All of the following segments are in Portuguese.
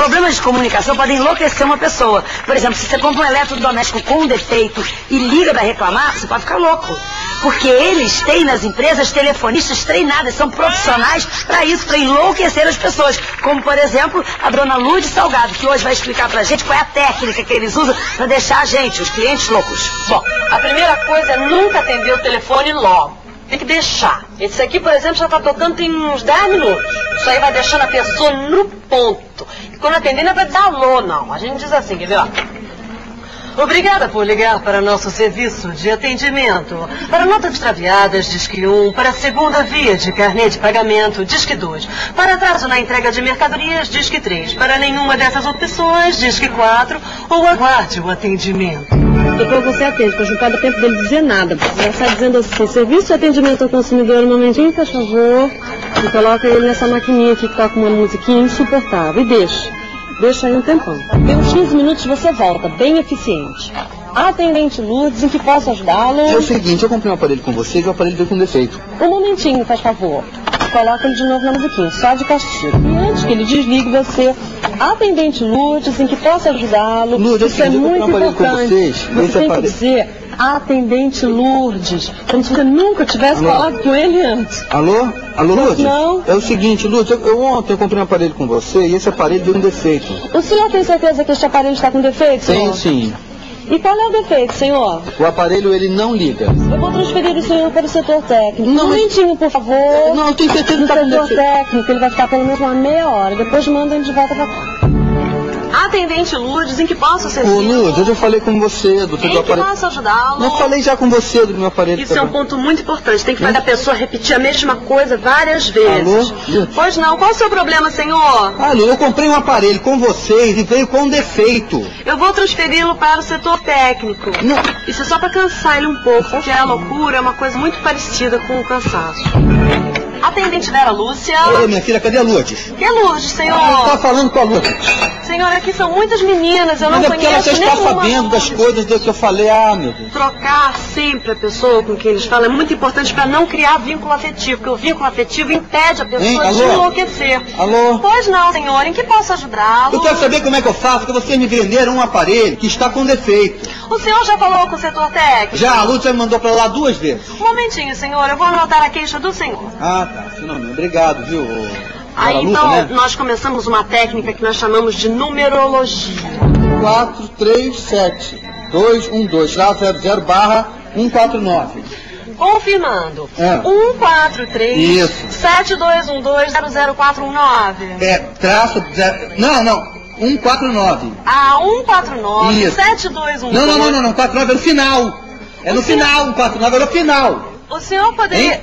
Problemas de comunicação podem enlouquecer uma pessoa. Por exemplo, se você compra um eletrodoméstico com defeito e liga para reclamar, você pode ficar louco. Porque eles têm nas empresas telefonistas treinadas, são profissionais para isso, para enlouquecer as pessoas. Como, por exemplo, a dona Lourdes Salgado, que hoje vai explicar pra gente qual é a técnica que eles usam para deixar a gente, os clientes, loucos. Bom, a primeira coisa é nunca atender o telefone logo. Tem que deixar. Esse aqui, por exemplo, já tá tocando tem uns 10 minutos. Isso aí vai deixando a pessoa no ponto. E quando atender, não é pra dizer alô, não. A gente diz assim, quer ver, ó. Obrigada por ligar para nosso serviço de atendimento. Para notas extraviadas, disque 1. Para a segunda via de carnê de pagamento, disque 2. Para atraso na entrega de mercadorias, disque 3. Para nenhuma dessas opções, disque 4. Ou aguarde o atendimento. Depois você atende, porque não pode dar tempo dele dizer nada. Você já está dizendo assim, serviço de atendimento ao consumidor, um momentinho, faz favor. E coloca ele nessa maquininha aqui que toca uma musiquinha insuportável. E deixa aí um tempão. Em uns 15 minutos você volta, bem eficiente. Atendente Lourdes, em que posso ajudá-lo? É o seguinte, eu comprei um aparelho com vocês e o aparelho veio com defeito. Um momentinho, faz favor. Coloca ele de novo na musiquinha, só de castigo. E antes que ele desligue, você... Atendente Lourdes, em que posso ajudá-lo? Lourdes, isso é muito importante. Você tem que dizer Atendente Lourdes, como se você nunca tivesse falado com ele antes. Alô? Alô, Lourdes? Não. É o seguinte, Lourdes, ontem eu comprei um aparelho com você e esse aparelho deu um defeito. O senhor tem certeza que este aparelho está com defeito, senhor? Tenho sim. E qual é o defeito, senhor? O aparelho, ele não liga. Eu vou transferir o senhor para o setor técnico. Não, um momentinho, por favor. Não, eu tenho certeza que no está com setor defeito. técnico, ele vai ficar pelo menos uma meia hora. Depois manda ele de volta para cá. Atendente Lourdes, em que posso servir? Ô, Lourdes, eu já falei com você do teu aparelho. Posso ajudá-lo? Eu falei já com você do meu aparelho. Isso é um ponto muito importante. Tem que fazer a pessoa repetir a mesma coisa várias vezes. Alô? Pois não. Qual o seu problema, senhor? Alô, eu comprei um aparelho com vocês e veio com defeito. Eu vou transferi-lo para o setor técnico. Não. Isso é só para cansar ele um pouco, porque a loucura é uma coisa muito parecida com o cansaço. Atendente Vera Lúcia. Ô, minha filha, cadê a Lourdes? Que Lourdes, senhor? Tá falando com a Lourdes. Senhor, aqui são muitas meninas, eu não Mas é porque ela conheço já está nenhuma sabendo das Lourdes. coisas do que eu falei. Ah, meu Deus. Trocar sempre a pessoa com quem eles falam é muito importante para não criar vínculo afetivo, porque o vínculo afetivo impede a pessoa Hein? de Alô? enlouquecer. Alô? Pois não, senhor, em que posso ajudá-lo? Eu quero saber como é que eu faço, porque vocês me venderam um aparelho que está com defeito. O senhor já falou com o setor técnico? Já, a Lourdes já me mandou para lá 2 vezes. Um momentinho, senhor, eu vou anotar a queixa do senhor. Ah, tá. Finalmente. Obrigado, viu? Aí, Luta, então, né? nós começamos uma técnica que nós chamamos de numerologia. 437-212-00/149. Confirmando. É. 143 Isso. 7212-00419. É, traço... Não. 149. Ah, 149 Isso. 7212. Não. 49 é no final. É no final, 149 é no final. O senhor poderia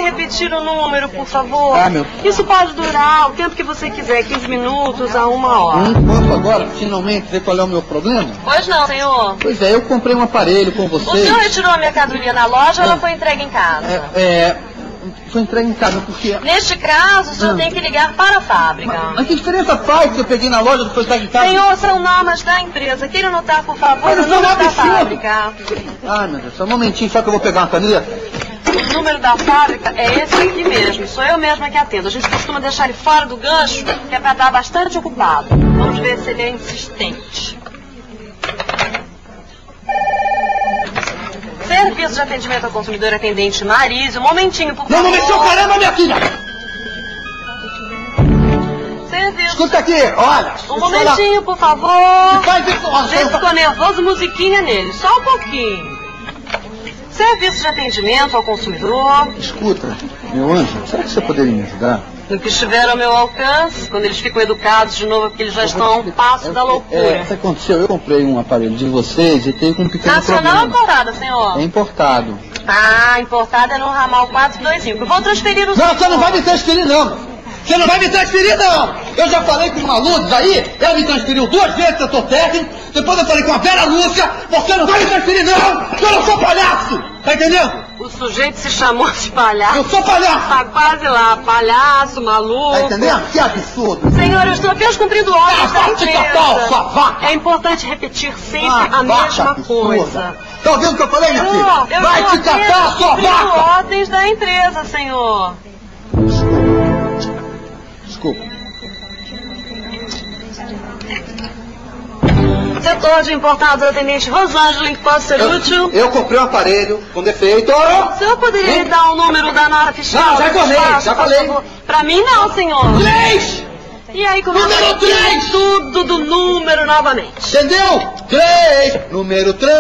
repetir o número, por favor? Ah, meu. Isso pode durar o tempo que você quiser, 15 minutos a 1 hora. Posso agora, finalmente, ver qual é o meu problema? Pois não, senhor. Pois é, eu comprei um aparelho com O vocês. senhor retirou a mercadoria na loja ou ela foi entregue em casa? Foi entregue em casa, porque... Neste caso, o senhor tem que ligar para a fábrica. Mas que diferença faz que eu peguei na loja depois foi entregue em casa? Senhor, são normas da empresa. Queira anotar, por favor, Mas o eu sou número da absurdo. fábrica. Ah, meu Deus, só um momentinho, só que eu vou pegar uma caneta. O número da fábrica é esse aqui mesmo. Sou eu mesma que atendo. A gente costuma deixar ele fora do gancho, que é para dar bastante ocupado. Vamos ver se ele é insistente. Serviço de atendimento ao consumidor, atendente Marise. Um momentinho, por favor. Não, momentinho, caramba, minha filha! Serviço. Escuta aqui, olha. Um momentinho, por favor. Faz isso, olha. Gente, ficou nervoso, musiquinha nele. Só um pouquinho. Serviço de atendimento ao consumidor. Escuta, meu anjo, será que você poderia me ajudar? No que estiver ao meu alcance, quando eles ficam educados de novo, porque eles já estão a um passo da loucura. O que aconteceu? Eu comprei um aparelho de vocês e tenho um pequeno Nacional ou problema. importada, senhor? É importado. Ah, importada é no ramal 425. Eu vou transferir o Não, senhor. você não vai me transferir, não. Você não vai me transferir, não. Eu já falei com uma Lourdes aí, ela me transferiu 2 vezes, eu tô técnico. Depois eu falei com a Vera Lúcia, você não vai me transferir, não. Eu não sou palhaço, tá entendendo? O sujeito se chamou de palhaço. Eu sou palhaço. Tá quase lá, palhaço, maluco. Tá entendendo? Que absurdo. Senhor, eu estou apenas cumprindo ordens da Vai te catar, sua empresa. vaca. É importante repetir sempre Ah, a vaca mesma absurda. coisa. Tá ouvindo o que eu falei, minha filha? Eu Vai estou te catar, apenas sua cumprindo vaca. ordens da empresa, senhor. Desculpa. Setor de importados, atendente Rosângela, em que posso ser útil? Eu comprei um aparelho com defeito. O senhor poderia me dar o número da nota fiscal? Não, já informei, já falei. Pra mim não, senhor. 3! E aí, como Número 3! Tudo do número novamente. Entendeu? 3! Número 3!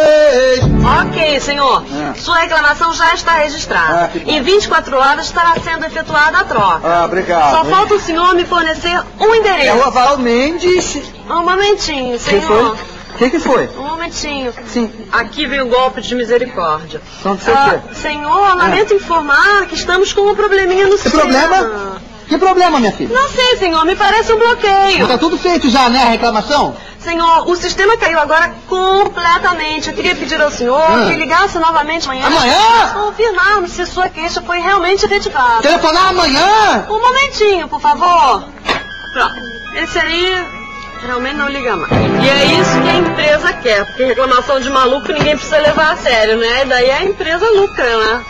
Ok, senhor. Sua reclamação já está registrada. Que bom. Em 24 horas estará sendo efetuada a troca. Obrigado. Só falta o senhor me fornecer um endereço. É o Aval Mendes. Um momentinho, Que foi? senhor. O que foi? Um momentinho. Sim. Aqui vem o golpe de misericórdia. Então, você quê? Senhor, lamento informar que estamos com um probleminha no sistema. problema? Que problema, minha filha? Não sei, senhor, me parece um bloqueio. Tá tudo feito já, né, a reclamação? Senhor, o sistema caiu agora completamente. Eu queria pedir ao senhor que ligasse novamente amanhã. Amanhã? Para confirmarmos se sua queixa foi realmente efetivada. Telefonar amanhã? Um momentinho, por favor. Pronto. Esse aí realmente não liga mais. E é isso que a empresa quer, porque reclamação de maluco ninguém precisa levar a sério, né? E daí a empresa lucra, né?